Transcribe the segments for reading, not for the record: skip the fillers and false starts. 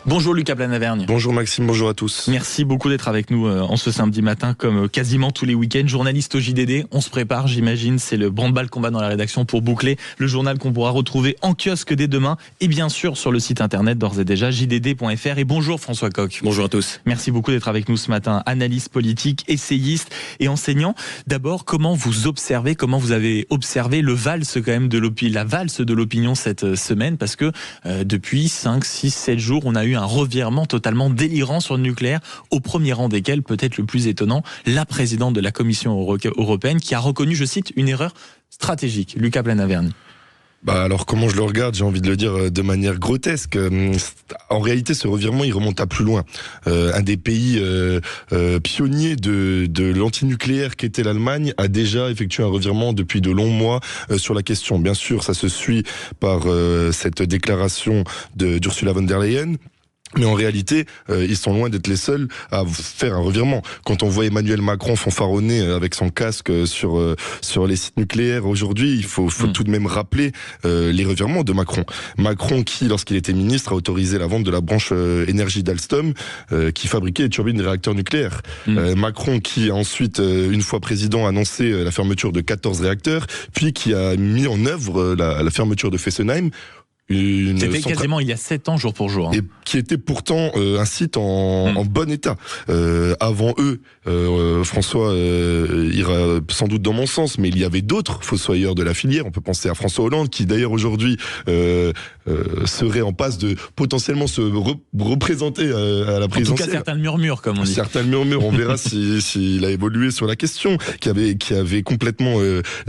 Bonjour Lucas Planavergne. Bonjour Maxime, bonjour à tous. Merci beaucoup d'être avec nous en ce samedi matin, comme quasiment tous les week-ends. Journaliste au JDD, on se prépare, j'imagine, c'est le branle-bas combat dans la rédaction pour boucler le journal qu'on pourra retrouver en kiosque dès demain et bien sûr sur le site internet d'ores et déjà jdd.fr. Et bonjour François Coq. Bonjour à tous. Merci beaucoup d'être avec nous ce matin, analyste politique, essayiste et enseignant. D'abord, comment vous avez observé le valse quand même la valse de l'opinion cette semaine, parce que depuis 5, 6, 7 jours, on a eu un revirement totalement délirant sur le nucléaire, au premier rang desquels, peut-être le plus étonnant, la présidente de la Commission européenne qui a reconnu, je cite, une erreur stratégique. Lucas Planavergne. Alors comment je le regarde, j'ai envie de le dire de manière grotesque. En réalité, ce revirement, il remonte à plus loin. Un des pays pionniers de l'antinucléaire qu'était l'Allemagne a déjà effectué un revirement depuis de longs mois sur la question. Bien sûr, ça se suit par cette déclaration d'Ursula von der Leyen. Mais en réalité, ils sont loin d'être les seuls à faire un revirement. Quand on voit Emmanuel Macron fanfaronner avec son casque sur les sites nucléaires aujourd'hui, il faut tout de même rappeler les revirements de Macron. Macron qui, lorsqu'il était ministre, a autorisé la vente de la branche énergie d'Alstom qui fabriquait les turbines des réacteurs nucléaires. Macron qui, ensuite, une fois président, a annoncé la fermeture de 14 réacteurs, puis qui a mis en œuvre la fermeture de Fessenheim. C'était quasiment il y a 7 ans jour pour jour. Et qui était pourtant un site en bon état. Avant eux, François ira sans doute dans mon sens, mais il y avait d'autres fossoyeurs de la filière. On peut penser à François Hollande, qui d'ailleurs aujourd'hui serait en passe de potentiellement se représenter à la présidentielle. En tout cas, certains le murmurent, comme on dit. Certains le murmurent, on verra s'il a évolué sur la question, qui avait complètement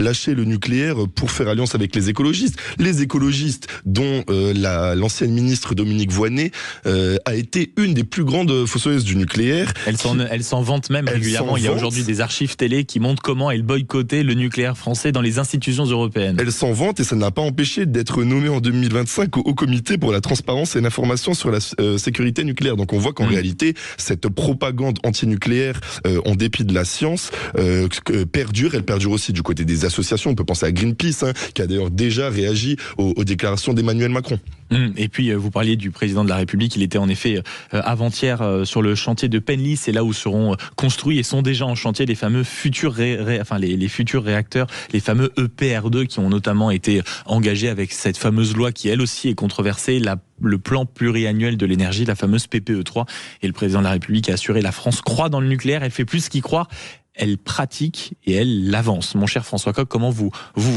lâché le nucléaire pour faire alliance avec les écologistes. Les écologistes dont l'ancienne ministre Dominique Voynet a été une des plus grandes fossoyeuses du nucléaire. Elle s'en vante même régulièrement. Il y a aujourd'hui des archives télé qui montrent comment elle boycottait le nucléaire français dans les institutions européennes. Elle s'en vante et ça n'a pas empêché d'être nommée en 2025 au Comité pour la transparence et l'information sur la sécurité nucléaire. Donc on voit qu'en réalité, cette propagande antinucléaire, en dépit de la science, perdure. Elle perdure aussi du côté des associations. On peut penser à Greenpeace, qui a d'ailleurs déjà réagi aux déclarations d'Emmanuel Macron. Et puis vous parliez du président de la République, il était en effet avant-hier sur le chantier de Penly, c'est là où seront construits et sont déjà en chantier les fameux futurs les futurs réacteurs, les fameux EPR2 qui ont notamment été engagés avec cette fameuse loi qui elle aussi est controversée, le plan pluriannuel de l'énergie, la fameuse PPE3. Et le président de la République a assuré la France croit dans le nucléaire, elle fait plus qu'y croire. Elle pratique et elle l'avance. Mon cher François Coq, comment vous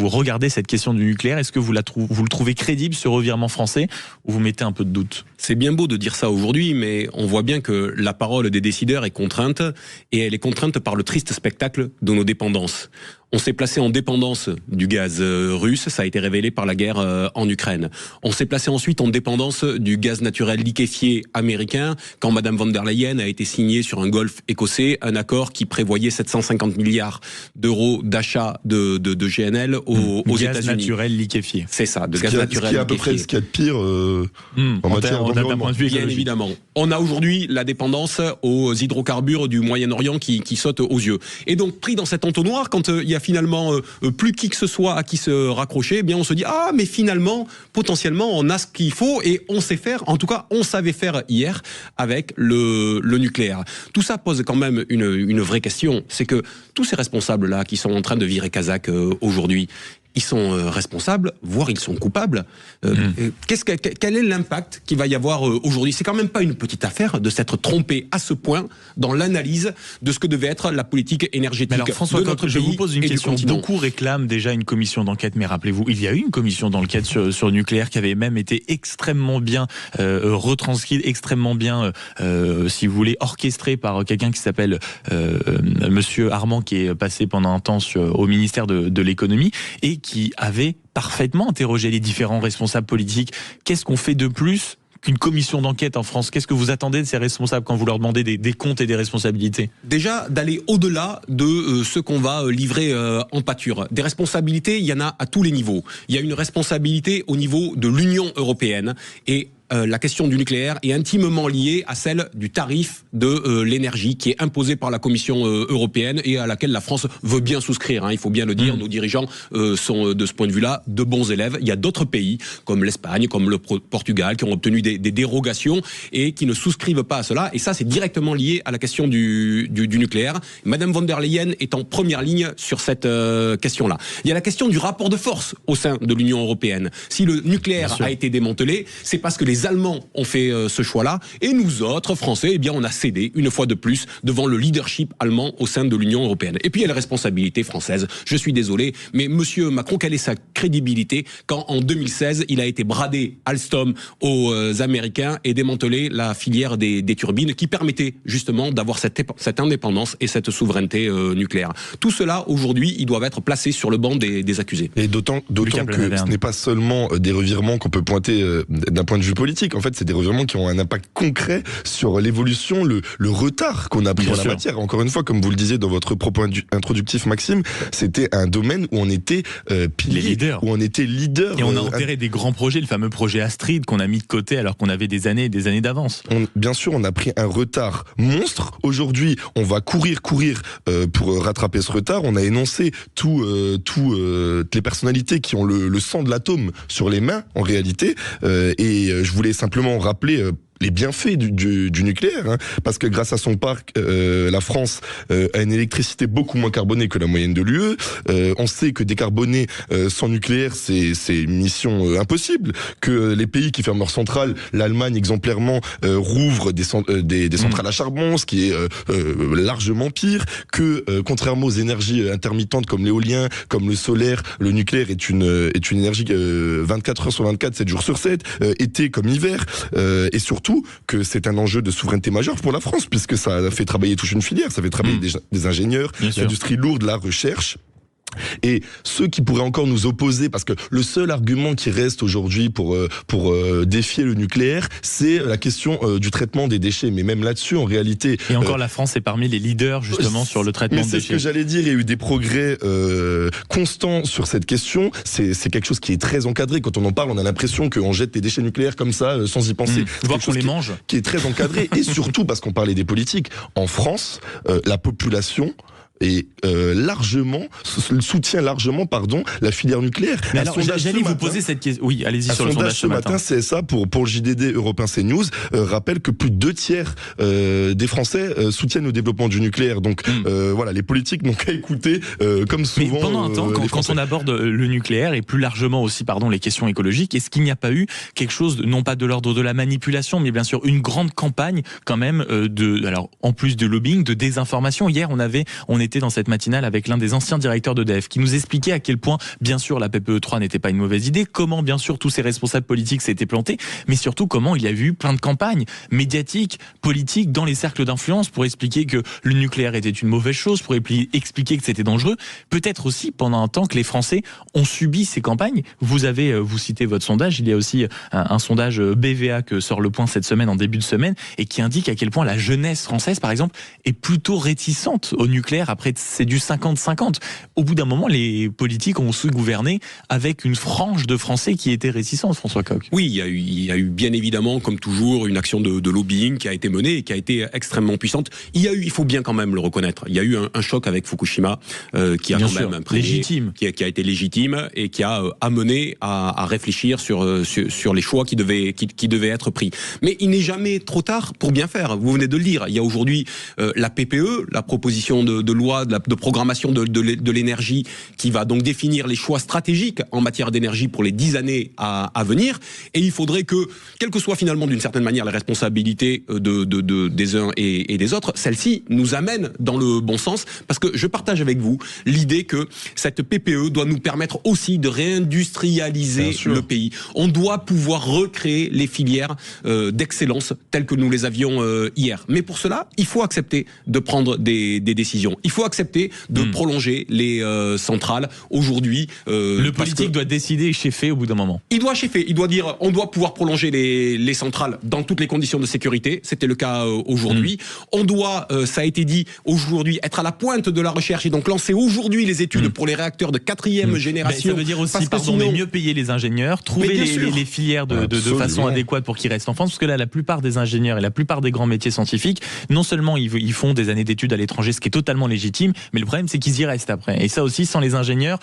regardez cette question du nucléaire? Est-ce que vous le trouvez crédible, ce revirement français, ou vous mettez un peu de doute? C'est bien beau de dire ça aujourd'hui, mais on voit bien que la parole des décideurs est contrainte, et elle est contrainte par le triste spectacle de nos dépendances. On s'est placé en dépendance du gaz russe, ça a été révélé par la guerre en Ukraine. On s'est placé ensuite en dépendance du gaz naturel liquéfié américain, quand Madame von der Leyen a été signée sur un golfe écossais, un accord qui prévoyait 750 milliards d'euros d'achat de GNL aux États-Unis. Gaz naturel liquéfié. C'est ça, de gaz naturel liquéfié. Ce qui est à peu près ce qu'il y a de pire en matière d'environnement. Bien évidemment. On a aujourd'hui la dépendance aux hydrocarbures du Moyen-Orient qui saute aux yeux. Et donc, pris dans cet entonnoir, quand il y a finalement plus qui que ce soit à qui se raccrocher, eh bien on se dit mais finalement potentiellement on a ce qu'il faut et on sait faire, en tout cas on savait faire hier avec le nucléaire. Tout ça pose quand même une vraie question, c'est que tous ces responsables là qui sont en train de virer Kazakh aujourd'hui, ils sont responsables, voire ils sont coupables. Quel est l'impact qu'il va y avoir aujourd'hui? C'est quand même pas une petite affaire de s'être trompé à ce point dans l'analyse de ce que devait être la politique énergétique alors, François de notre Coq, je pays vous pose une question. Beaucoup réclament déjà une commission d'enquête, mais rappelez-vous, il y a eu une commission d'enquête sur le nucléaire qui avait même été extrêmement bien retranscrite, extrêmement bien, si vous voulez, orchestrée par quelqu'un qui s'appelle Monsieur Armand, qui est passé pendant un temps au ministère de l'économie et qui avait parfaitement interrogé les différents responsables politiques. Qu'est-ce qu'on fait de plus qu'une commission d'enquête en France? Qu'est-ce que vous attendez de ces responsables quand vous leur demandez des comptes et des responsabilités? Déjà, d'aller au-delà de ce qu'on va livrer en pâture. Des responsabilités, il y en a à tous les niveaux. Il y a une responsabilité au niveau de l'Union européenne et la question du nucléaire est intimement liée à celle du tarif de l'énergie qui est imposé par la Commission européenne et à laquelle la France veut bien souscrire. Il faut bien le dire, nos dirigeants sont de ce point de vue-là de bons élèves. Il y a d'autres pays comme l'Espagne, comme le Portugal qui ont obtenu des dérogations et qui ne souscrivent pas à cela. Et ça, c'est directement lié à la question du nucléaire. Madame von der Leyen est en première ligne sur cette question-là. Il y a la question du rapport de force au sein de l'Union européenne. Si le nucléaire a été démantelé, c'est parce que les Allemands ont fait ce choix-là et nous autres, Français, eh bien, on a cédé une fois de plus devant le leadership allemand au sein de l'Union européenne. Et puis il y a la responsabilité française. Je suis désolé, mais Monsieur Macron, quelle est sa crédibilité quand en 2016 il a été bradé Alstom aux Américains et démantelé la filière des turbines qui permettait justement d'avoir cette indépendance et cette souveraineté nucléaire. Tout cela aujourd'hui, ils doivent être placés sur le banc des accusés. Et d'autant que ce n'est pas seulement des revirements qu'on peut pointer d'un point de vue politique. En fait, c'est des revirements qui ont un impact concret sur l'évolution, le retard qu'on a pris en la matière. Encore une fois, comme vous le disiez dans votre propos introductif, Maxime, c'était un domaine où on était pilier, où on était leader. Et on a enterré des grands projets, le fameux projet Astrid qu'on a mis de côté alors qu'on avait des années et des années d'avance. Bien sûr, on a pris un retard monstre. Aujourd'hui, on va courir pour rattraper ce retard. On a énoncé toutes les personnalités qui ont le sang de l'atome sur les mains, en réalité. Et je voulais simplement rappeler les bienfaits du nucléaire, parce que grâce à son parc, la France a une électricité beaucoup moins carbonée que la moyenne de l'UE. On sait que décarboner sans nucléaire, c'est une mission impossible, que les pays qui ferment leurs centrales, l'Allemagne exemplairement, rouvre des centrales à charbon, ce qui est largement pire, que contrairement aux énergies intermittentes comme l'éolien, comme le solaire, le nucléaire est une énergie 24 heures sur 24, 7 jours sur 7, été comme hiver, et surtout que c'est un enjeu de souveraineté majeure pour la France, puisque ça fait travailler toute une filière, ça fait travailler des ingénieurs, l'industrie lourde, la recherche. Et ceux qui pourraient encore nous opposer, parce que le seul argument qui reste aujourd'hui pour défier le nucléaire, c'est la question du traitement des déchets. Mais même là-dessus, en réalité... Et encore, la France est parmi les leaders, justement, sur le traitement des déchets. C'est ce que j'allais dire, il y a eu des progrès constants sur cette question. C'est quelque chose qui est très encadré. Quand on en parle, on a l'impression qu'on jette les déchets nucléaires comme ça, sans y penser. Voire qu'on les mange. Qui est très encadré. Et surtout, parce qu'on parlait des politiques, en France, la population... et soutient largement la filière nucléaire. Mais alors, j'allais vous poser cette question. Oui, allez-y sur le sondage ce matin. CSA pour le JDD Europe 1 CNews rappelle que plus de 2/3 des Français soutiennent le développement du nucléaire. Donc voilà, les politiques n'ont qu'à écouter comme souvent. Mais pendant un temps, quand on aborde le nucléaire et plus largement aussi, les questions écologiques, est-ce qu'il n'y a pas eu quelque chose, non pas de l'ordre de la manipulation, mais bien sûr une grande campagne quand même alors en plus de lobbying, de désinformation. Hier, on était dans cette matinale avec l'un des anciens directeurs d'EDF qui nous expliquait à quel point, bien sûr, la PPE3 n'était pas une mauvaise idée, comment, bien sûr, tous ces responsables politiques s'étaient plantés, mais surtout comment il y a eu plein de campagnes médiatiques, politiques, dans les cercles d'influence pour expliquer que le nucléaire était une mauvaise chose, pour expliquer que c'était dangereux. Peut-être aussi, pendant un temps, que les Français ont subi ces campagnes. Vous citez votre sondage, il y a aussi un sondage BVA que sort Le Point cette semaine, en début de semaine, et qui indique à quel point la jeunesse française, par exemple, est plutôt réticente au nucléaire. Après, c'est du 50-50. Au bout d'un moment, les politiques ont su gouverner avec une frange de Français qui étaient réticents, François Coq. Oui, il y a eu bien évidemment, comme toujours, une action de lobbying qui a été menée et qui a été extrêmement puissante. Il faut bien quand même le reconnaître. Il y a eu un choc avec Fukushima qui a bien quand sûr, même légitime, qui a été légitime et qui a amené à réfléchir sur les choix qui devaient être pris. Mais il n'est jamais trop tard pour bien faire. Vous venez de le dire. Il y a aujourd'hui la PPE, la proposition de loi de programmation de l'énergie, qui va donc définir les choix stratégiques en matière d'énergie pour les 10 années à venir. Et il faudrait que, quelles que soient finalement d'une certaine manière les responsabilités des uns et des autres, celle-ci nous amène dans le bon sens, parce que je partage avec vous l'idée que cette PPE doit nous permettre aussi de réindustrialiser le pays. On doit pouvoir recréer les filières d'excellence telles que nous les avions hier. Mais pour cela, il faut accepter de prendre des décisions. Il faut faut accepter de prolonger les centrales aujourd'hui. Le politique doit décider et cheffer au bout d'un moment. Il doit cheffer, il doit dire on doit pouvoir prolonger les centrales dans toutes les conditions de sécurité. C'était le cas aujourd'hui. On doit, ça a été dit aujourd'hui, être à la pointe de la recherche et donc lancer aujourd'hui les études pour les réacteurs de 4e génération. Ça veut dire aussi, mais mieux payer les ingénieurs, trouver les filières de façon adéquate pour qu'ils restent en France, parce que là, la plupart des ingénieurs et la plupart des grands métiers scientifiques, non seulement ils font des années d'études à l'étranger, ce qui est totalement légitime, mais le problème c'est qu'ils y restent après. Et ça aussi, sans les ingénieurs,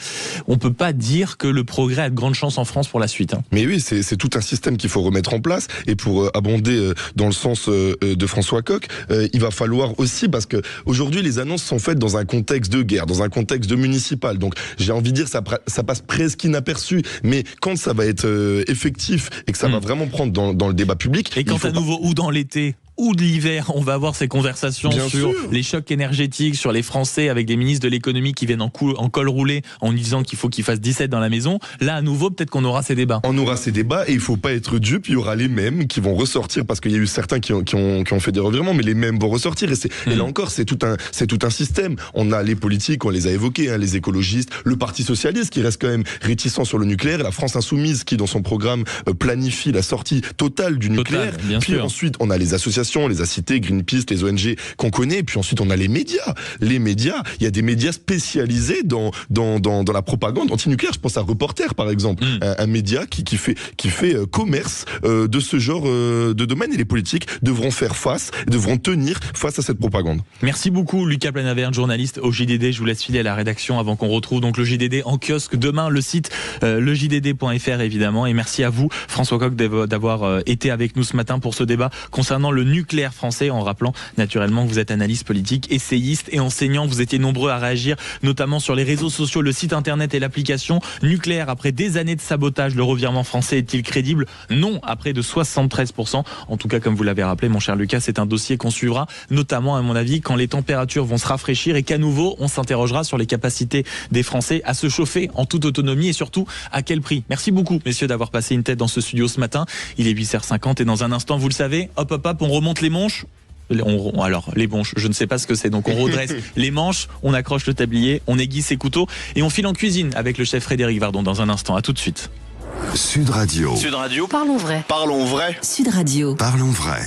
on peut pas dire que le progrès a de grandes chances en France pour la suite. Mais oui, c'est tout un système qu'il faut remettre en place. Et pour abonder dans le sens de François Coq, il va falloir aussi, parce que aujourd'hui les annonces sont faites dans un contexte de guerre, dans un contexte de municipal. Donc j'ai envie de dire ça passe presque inaperçu. Mais quand ça va être effectif et que ça va vraiment prendre dans le débat public, et quand à nouveau ou dans l'été ou de l'hiver, on va avoir ces conversations sur les chocs énergétiques, sur les Français avec des ministres de l'économie qui viennent en col roulé en disant qu'il faut qu'ils fassent 17 dans la maison. Là, à nouveau, peut-être qu'on aura ces débats. On aura ces débats et il faut pas être dupe. Il y aura les mêmes qui vont ressortir parce qu'il y a eu certains qui ont fait des revirements, mais les mêmes vont ressortir. Et là encore, c'est tout un système. On a les politiques, on les a évoqués, les écologistes, le Parti socialiste qui reste quand même réticent sur le nucléaire, la France insoumise qui, dans son programme, planifie la sortie totale du nucléaire. Puis ensuite, on a les associations, on les a cités, Greenpeace, les ONG qu'on connaît, et puis ensuite on a les médias. Les médias, il y a des médias spécialisés dans la propagande antinucléaire. Je pense à Reporter par exemple, un média qui fait commerce de ce genre de domaine, et les politiques devront tenir face à cette propagande. Merci beaucoup Lucas Planaverne, journaliste au JDD. Je vous laisse filer à la rédaction avant qu'on retrouve donc le JDD en kiosque demain, le site lejdd.fr évidemment, et merci à vous François Coq d'avoir été avec nous ce matin pour ce débat concernant le nucléaire français, en rappelant naturellement que vous êtes analyste politique, essayiste et enseignant. Vous étiez nombreux à réagir, notamment sur les réseaux sociaux, le site internet et l'application. Nucléaire, après des années de sabotage, le revirement français est-il crédible? Non, à près de 73%. En tout cas, comme vous l'avez rappelé, mon cher Lucas, c'est un dossier qu'on suivra, notamment à mon avis, quand les températures vont se rafraîchir et qu'à nouveau, on s'interrogera sur les capacités des Français à se chauffer en toute autonomie et surtout à quel prix. Merci beaucoup, messieurs, d'avoir passé une tête dans ce studio ce matin. Il est 8h50 et dans un instant, vous le savez, hop, on remonte les manches. Alors, les manches, je ne sais pas ce que c'est. Donc, on redresse les manches, on accroche le tablier, on aiguise ses couteaux et on file en cuisine avec le chef Frédéric Vardon dans un instant. À tout de suite. Sud Radio. Sud Radio. Parlons vrai. Parlons vrai. Sud Radio. Parlons vrai.